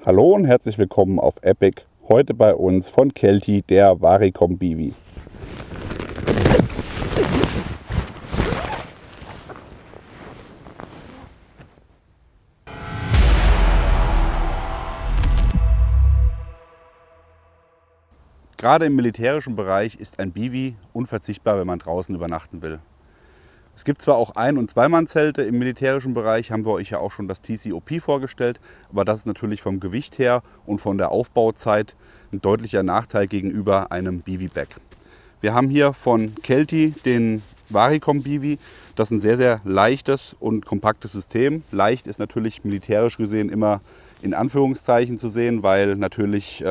Hallo und herzlich willkommen auf Epic. Heute bei uns von Kelty der Varicom Bivi. Gerade im militärischen Bereich ist ein Bivi unverzichtbar, wenn man draußen übernachten will. Es gibt zwar auch Ein- und Zweimann-Zelte im militärischen Bereich, haben wir euch ja auch schon das TCOP vorgestellt, aber das ist natürlich vom Gewicht her und von der Aufbauzeit ein deutlicher Nachteil gegenüber einem Bivi-Bag. Wir haben hier von Kelty den Varicom Bivi. Das ist ein sehr, sehr leichtes und kompaktes System. Leicht ist natürlich militärisch gesehen immer in Anführungszeichen zu sehen, weil natürlich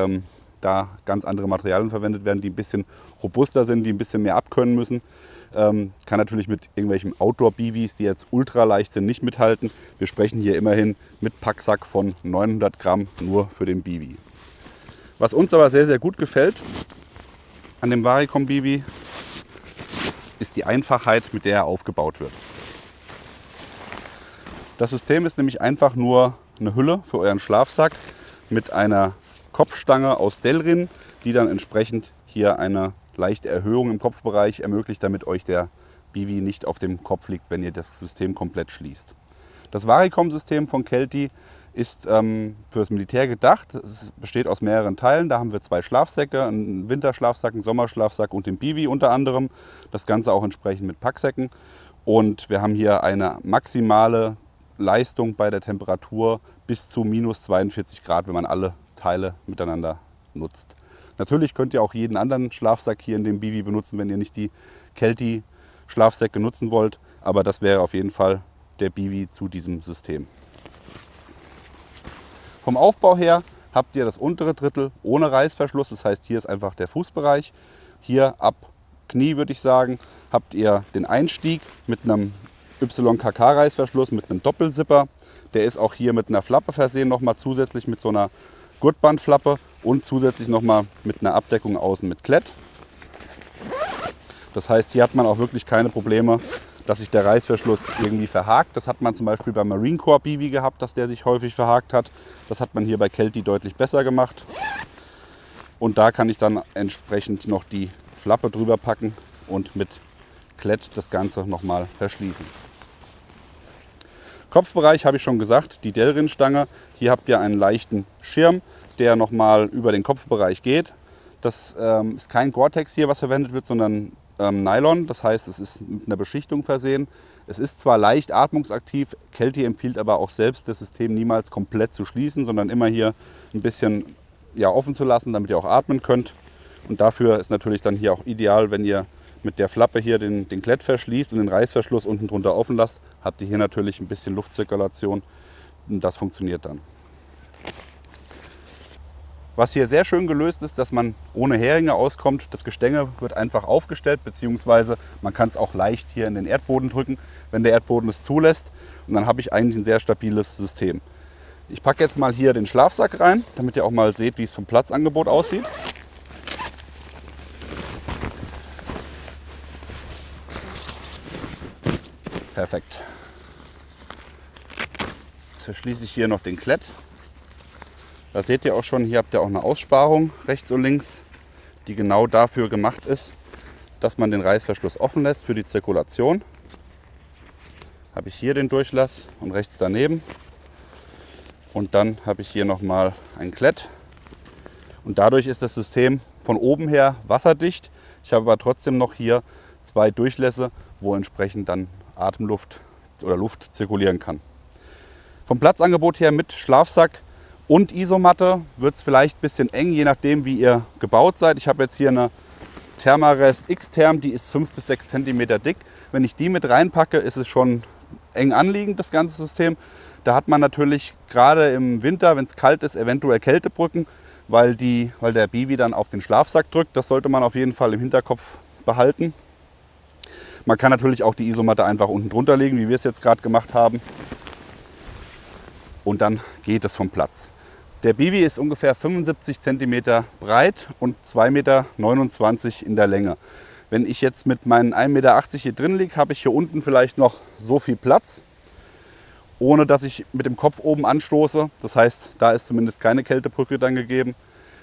da ganz andere Materialien verwendet werden, die ein bisschen robuster sind, die ein bisschen mehr abkönnen müssen. Kann natürlich mit irgendwelchen Outdoor-Bivis, die jetzt ultra leicht sind, nicht mithalten. Wir sprechen hier immerhin mit Packsack von 900 Gramm nur für den Bivi. Was uns aber sehr, sehr gut gefällt an dem Varicom Bivi ist die Einfachheit, mit der er aufgebaut wird. Das System ist nämlich einfach nur eine Hülle für euren Schlafsack mit einer Kopfstange aus Delrin, die dann entsprechend hier eine leichte Erhöhung im Kopfbereich ermöglicht, damit euch der Bivi nicht auf dem Kopf liegt, wenn ihr das System komplett schließt. Das Varicom-System von Kelty ist für das Militär gedacht. Es besteht aus mehreren Teilen. Da haben wir zwei Schlafsäcke, einen Winterschlafsack, einen Sommerschlafsack und den Bivi unter anderem. Das Ganze auch entsprechend mit Packsäcken. Und wir haben hier eine maximale Leistung bei der Temperatur bis zu minus 42 Grad, wenn man alle Teile miteinander nutzt. Natürlich könnt ihr auch jeden anderen Schlafsack hier in dem Bivi benutzen, wenn ihr nicht die Kelty Schlafsäcke nutzen wollt. Aber das wäre auf jeden Fall der Bivi zu diesem System. Vom Aufbau her habt ihr das untere Drittel ohne Reißverschluss. Das heißt, hier ist einfach der Fußbereich. Hier ab Knie, würde ich sagen, habt ihr den Einstieg mit einem YKK-Reißverschluss, mit einem Doppelzipper. Der ist auch hier mit einer Flappe versehen, nochmal zusätzlich mit so einer Gurtbandflappe und zusätzlich nochmal mit einer Abdeckung außen mit Klett. Das heißt, hier hat man auch wirklich keine Probleme, dass sich der Reißverschluss irgendwie verhakt. Das hat man zum Beispiel beim Marine Corps Bivi gehabt, dass der sich häufig verhakt hat. Das hat man hier bei Kelty deutlich besser gemacht. Und da kann ich dann entsprechend noch die Flappe drüber packen und mit Klett das Ganze nochmal verschließen. Kopfbereich habe ich schon gesagt, die Delrin-Stange. Hier habt ihr einen leichten Schirm, der nochmal über den Kopfbereich geht. Das ist kein Gore-Tex hier, was verwendet wird, sondern Nylon. Das heißt, es ist mit einer Beschichtung versehen. Es ist zwar leicht atmungsaktiv, Kelty empfiehlt aber auch selbst, das System niemals komplett zu schließen, sondern immer hier ein bisschen offen zu lassen, damit ihr auch atmen könnt. Und dafür ist natürlich dann hier auch ideal, wenn ihr mit der Flappe hier den Klett verschließt und den Reißverschluss unten drunter offen lasst, habt ihr hier natürlich ein bisschen Luftzirkulation und das funktioniert dann. Was hier sehr schön gelöst ist, dass man ohne Heringe auskommt. Das Gestänge wird einfach aufgestellt, beziehungsweise man kann es auch leicht hier in den Erdboden drücken, wenn der Erdboden es zulässt. Und dann habe ich eigentlich ein sehr stabiles System. Ich packe jetzt mal hier den Schlafsack rein, damit ihr auch mal seht, wie es vom Platzangebot aussieht. Perfekt. Jetzt verschließe ich hier noch den Klett. Da seht ihr auch schon, hier habt ihr auch eine Aussparung rechts und links, die genau dafür gemacht ist, dass man den Reißverschluss offen lässt für die Zirkulation. Habe ich hier den Durchlass und rechts daneben. Und dann habe ich hier nochmal ein Klett. Und dadurch ist das System von oben her wasserdicht. Ich habe aber trotzdem noch hier zwei Durchlässe, wo entsprechend dann Atemluft oder Luft zirkulieren kann. Vom Platzangebot her mit Schlafsack und Isomatte wird es vielleicht ein bisschen eng, je nachdem wie ihr gebaut seid. Ich habe jetzt hier eine Thermarest X-Therm, die ist 5 bis 6 cm dick. Wenn ich die mit reinpacke, ist es schon eng anliegend, das ganze System. Da hat man natürlich gerade im Winter, wenn es kalt ist, eventuell Kältebrücken, weil der Bivi dann auf den Schlafsack drückt. Das sollte man auf jeden Fall im Hinterkopf behalten. Man kann natürlich auch die Isomatte einfach unten drunter legen, wie wir es jetzt gerade gemacht haben. Und dann geht es vom Platz. Der Bivi ist ungefähr 75 cm breit und 2,29 m in der Länge. Wenn ich jetzt mit meinen 1,80 m hier drin liege, habe ich hier unten vielleicht noch so viel Platz. ohne dass ich mit dem Kopf oben anstoße. Das heißt, da ist zumindest keine Kältebrücke dann gegeben,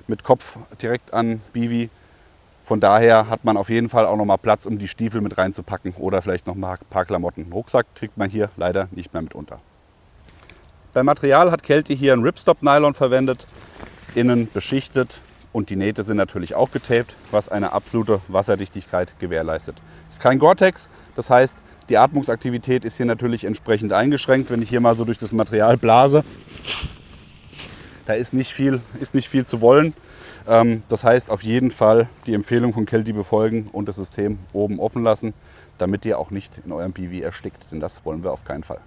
mit Kopf direkt an Bivi. Von daher hat man auf jeden Fall auch noch mal Platz, um die Stiefel mit reinzupacken oder vielleicht noch mal ein paar Klamotten. Den Rucksack kriegt man hier leider nicht mehr mit unter. Beim Material hat Kelti hier ein Ripstop-Nylon verwendet, innen beschichtet und die Nähte sind natürlich auch getaped, was eine absolute Wasserdichtigkeit gewährleistet. Ist kein Gore-Tex, das heißt, die Atmungsaktivität ist hier natürlich entsprechend eingeschränkt. Wenn ich hier mal so durch das Material blase, da ist nicht viel zu wollen. Das heißt auf jeden Fall die Empfehlung von Kelti befolgen und das System oben offen lassen, damit ihr auch nicht in eurem Bivi erstickt, denn das wollen wir auf keinen Fall.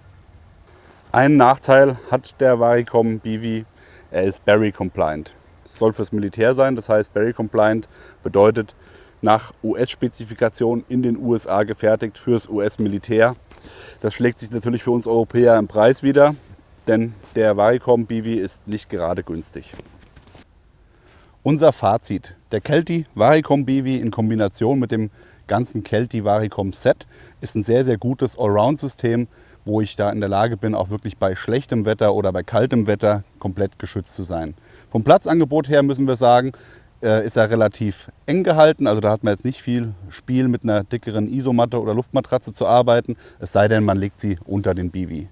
Einen Nachteil hat der Varicom Bivi, er ist Berry compliant. Das soll fürs Militär sein, das heißt Berry compliant bedeutet nach US-Spezifikation in den USA gefertigt fürs US-Militär. Das schlägt sich natürlich für uns Europäer im Preis wieder, denn der Varicom Bivi ist nicht gerade günstig. Unser Fazit: Der Kelti Varicom Bivi in Kombination mit dem ganzen Kelti Varicom Set ist ein sehr, sehr gutes Allround-System, wo ich da in der Lage bin, auch wirklich bei schlechtem Wetter oder bei kaltem Wetter komplett geschützt zu sein. Vom Platzangebot her müssen wir sagen, ist er relativ eng gehalten. Also da hat man jetzt nicht viel Spiel mit einer dickeren Isomatte oder Luftmatratze zu arbeiten, es sei denn, man legt sie unter den Bivi.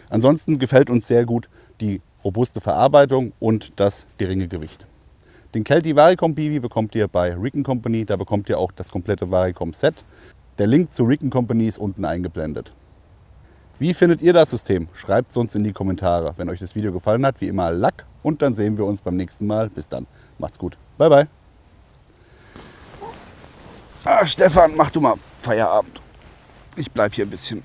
Ansonsten gefällt uns sehr gut die robuste Verarbeitung und das geringe Gewicht. Den Kelti Varicom Bivi bekommt ihr bei Riken Company, da bekommt ihr auch das komplette Varicom Set. Der Link zu Riken Company ist unten eingeblendet. Wie findet ihr das System? Schreibt es uns in die Kommentare. Wenn euch das Video gefallen hat, wie immer Lack und dann sehen wir uns beim nächsten Mal. Bis dann. Macht's gut. Bye, bye. Ach, Stefan, mach du mal Feierabend. Ich bleib hier ein bisschen.